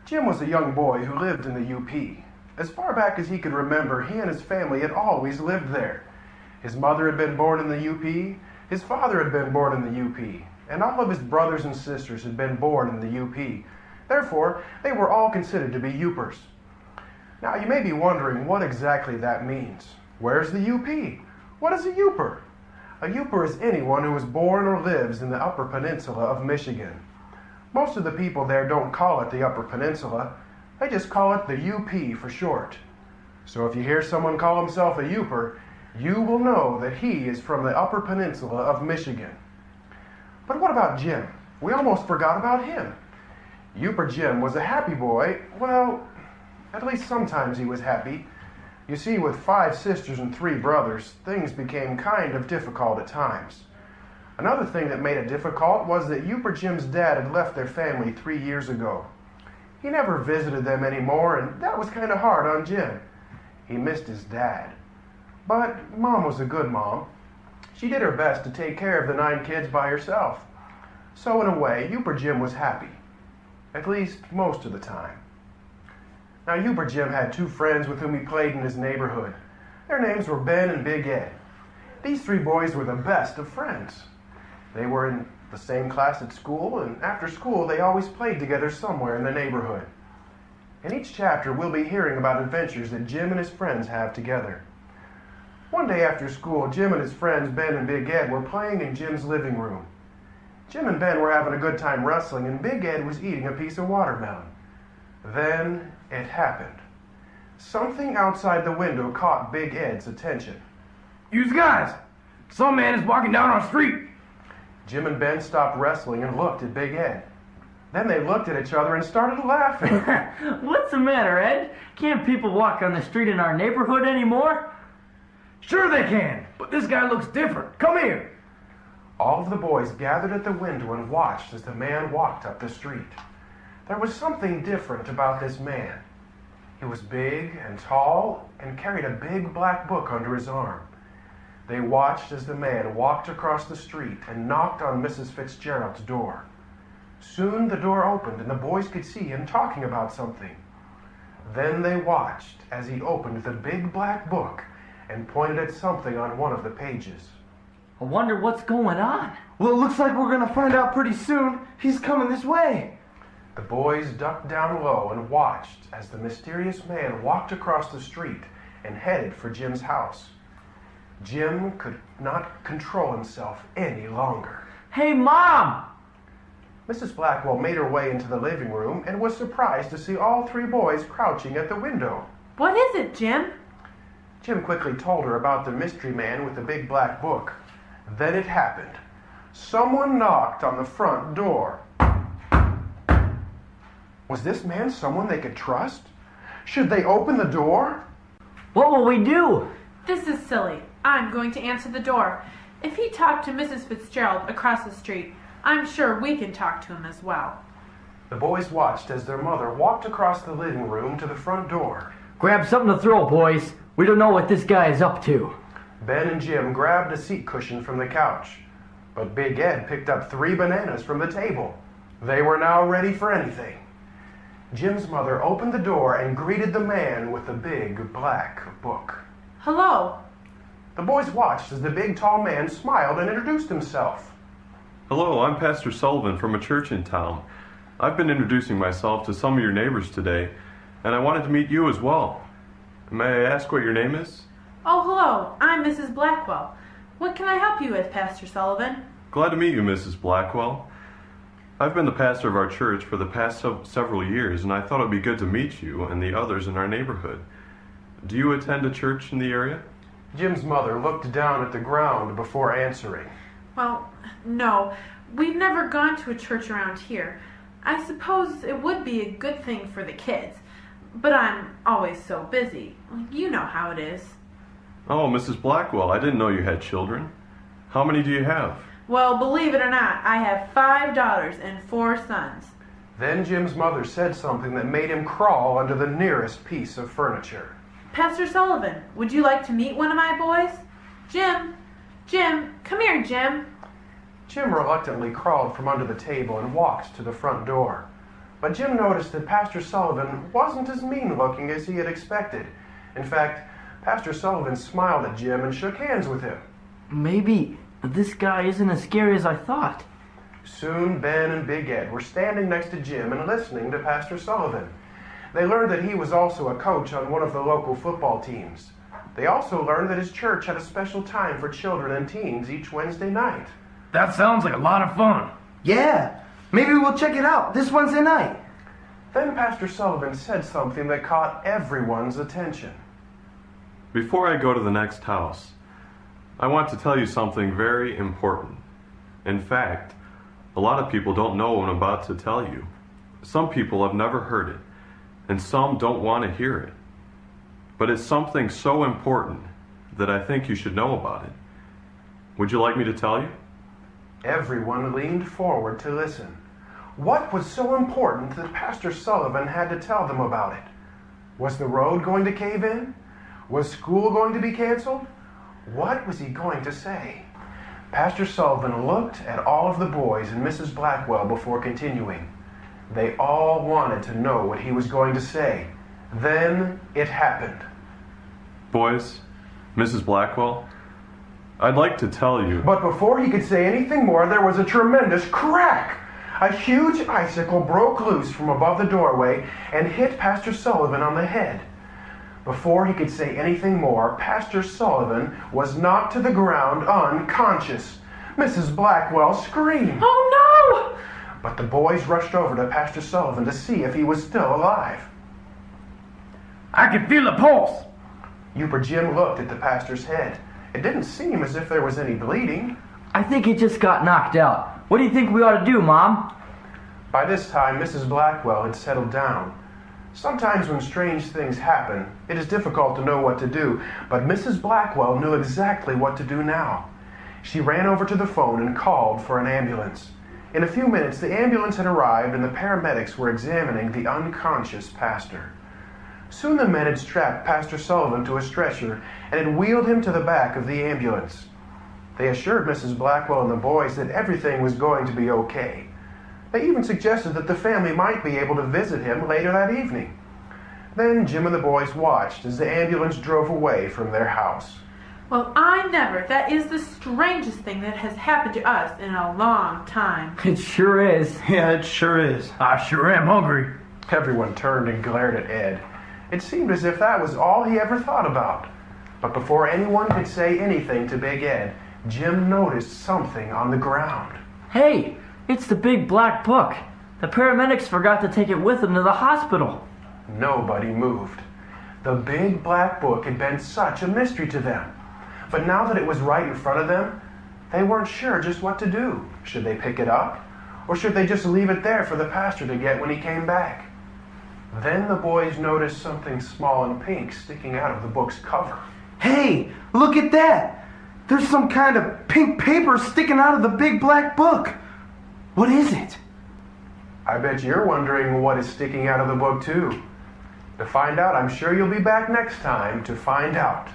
Jim was a young boy who lived in the UP. As far back as he could remember, he and his family had always lived there. His mother had been born in the UP, his father had been born in the UP, and all of his brothers and sisters had been born in the UP. Therefore, they were all considered to be Yoopers. Now, you may be wondering what exactly that means. Where's the UP? What is a Yooper? A Yooper is anyone who was born or lives in the Upper Peninsula of Michigan. Most of the people there don't call it the Upper Peninsula. They just call it the UP for short. So if you hear someone call himself a Yooper, you will know that he is from the Upper Peninsula of Michigan. But what about Jim? We almost forgot about him. Yooper Jim was a happy boy. Well, at least sometimes he was happy. You see, with 5 sisters and 3 brothers, things became kind of difficult at times. Another thing that made it difficult was that Yooper Jim's dad had left their family 3 years ago. He never visited them anymore, and that was kind of hard on Jim. He missed his dad. But Mom was a good mom. She did her best to take care of the 9 kids by herself. So in a way, Yooper Jim was happy. At least most of the time. Now, Yooper Jim had 2 friends with whom he played in his neighborhood. Their names were Ben and Big Ed. These 3 boys were the best of friends. They were in the same class at school, and after school they always played together somewhere in the neighborhood. In each chapter, we'll be hearing about adventures that Jim and his friends have together. One day after school, Jim and his friends Ben and Big Ed were playing in Jim's living room. Jim and Ben were having a good time wrestling, and Big Ed was eating a piece of watermelon. Then it happened. Something outside the window caught Big Ed's attention. You guys, some man is walking down our street. Jim and Ben stopped wrestling and looked at Big Ed. Then they looked at each other and started laughing. What's the matter, Ed? Can't people walk on the street in our neighborhood anymore? Sure they can, but this guy looks different. Come here. All of the boys gathered at the window and watched as the man walked up the street. There was something different about this man. He was big and tall and carried a big black book under his arm. They watched as the man walked across the street and knocked on Mrs. Fitzgerald's door. Soon the door opened and the boys could see him talking about something. Then they watched as he opened the big black book and pointed at something on one of the pages. I wonder what's going on. Well, it looks like we're going to find out pretty soon. He's coming this way. The boys ducked down low and watched as the mysterious man walked across the street and headed for Jim's house. Jim could not control himself any longer. Hey, Mom! Mrs. Blackwell made her way into the living room and was surprised to see all 3 boys crouching at the window. What is it, Jim? Jim quickly told her about the mystery man with the big black book. Then it happened. Someone knocked on the front door. Was this man someone they could trust? Should they open the door? What will we do? This is silly. I'm going to answer the door. If he talked to Mrs. Fitzgerald across the street, I'm sure we can talk to him as well. The boys watched as their mother walked across the living room to the front door. Grab something to throw, boys. We don't know what this guy is up to. Ben and Jim grabbed a seat cushion from the couch, but Big Ed picked up 3 bananas from the table. They were now ready for anything. Jim's mother opened the door and greeted the man with the big black book. Hello. The boys watched as the big tall man smiled and introduced himself. Hello, I'm Pastor Sullivan from a church in town. I've been introducing myself to some of your neighbors today, and I wanted to meet you as well. May I ask what your name is? Oh, hello. I'm Mrs. Blackwell. What can I help you with, Pastor Sullivan? Glad to meet you, Mrs. Blackwell. I've been the pastor of our church for the past several years, and I thought it would be good to meet you and the others in our neighborhood. Do you attend a church in the area? Jim's mother looked down at the ground before answering. Well, no. We've never gone to a church around here. I suppose it would be a good thing for the kids, but I'm always so busy. You know how it is. Oh, Mrs. Blackwell, I didn't know you had children. How many do you have? Well, believe it or not, I have 5 daughters and 4 sons. Then Jim's mother said something that made him crawl under the nearest piece of furniture. Pastor Sullivan, would you like to meet one of my boys? Jim, come here, Jim. Jim reluctantly crawled from under the table and walked to the front door. But Jim noticed that Pastor Sullivan wasn't as mean-looking as he had expected. In fact, Pastor Sullivan smiled at Jim and shook hands with him. Maybe this guy isn't as scary as I thought. Soon, Ben and Big Ed were standing next to Jim and listening to Pastor Sullivan. They learned that he was also a coach on one of the local football teams. They also learned that his church had a special time for children and teens each Wednesday night. That sounds like a lot of fun. Yeah, maybe we'll check it out this Wednesday night. Then Pastor Sullivan said something that caught everyone's attention. Before I go to the next house, I want to tell you something very important. In fact, a lot of people don't know what I'm about to tell you. Some people have never heard it, and some don't want to hear it. But it's something so important that I think you should know about it. Would you like me to tell you? Everyone leaned forward to listen. What was so important that Pastor Sullivan had to tell them about it? Was the road going to cave in? Was school going to be canceled? What was he going to say? Pastor Sullivan looked at all of the boys and Mrs. Blackwell before continuing. They all wanted to know what he was going to say. Then it happened. Boys, Mrs. Blackwell, I'd like to tell you... But before he could say anything more, there was a tremendous crack. A huge icicle broke loose from above the doorway and hit Pastor Sullivan on the head. Before he could say anything more, Pastor Sullivan was knocked to the ground unconscious. Mrs. Blackwell screamed. Oh no! But the boys rushed over to Pastor Sullivan to see if he was still alive. I can feel a pulse. Yooper Jim looked at the pastor's head. It didn't seem as if there was any bleeding. I think he just got knocked out. What do you think we ought to do, Mom? By this time, Mrs. Blackwell had settled down. Sometimes when strange things happen, it is difficult to know what to do, but Mrs. Blackwell knew exactly what to do now. She ran over to the phone and called for an ambulance. In a few minutes, the ambulance had arrived and the paramedics were examining the unconscious pastor. Soon the men had strapped Pastor Sullivan to a stretcher and had wheeled him to the back of the ambulance. They assured Mrs. Blackwell and the boys that everything was going to be okay. They even suggested that the family might be able to visit him later that evening. Then Jim and the boys watched as the ambulance drove away from their house. Well, I never. That is the strangest thing that has happened to us in a long time. It sure is. Yeah, it sure is. I sure am hungry. Everyone turned and glared at Ed. It seemed as if that was all he ever thought about. But before anyone could say anything to Big Ed, Jim noticed something on the ground. Hey, it's the big black book. The paramedics forgot to take it with them to the hospital. Nobody moved. The big black book had been such a mystery to them. But now that it was right in front of them, they weren't sure just what to do. Should they pick it up? Or should they just leave it there for the pastor to get when he came back? Then the boys noticed something small and pink sticking out of the book's cover. Hey, look at that. There's some kind of pink paper sticking out of the big black book. What is it? I bet you're wondering what is sticking out of the book too. To find out, I'm sure you'll be back next time to find out.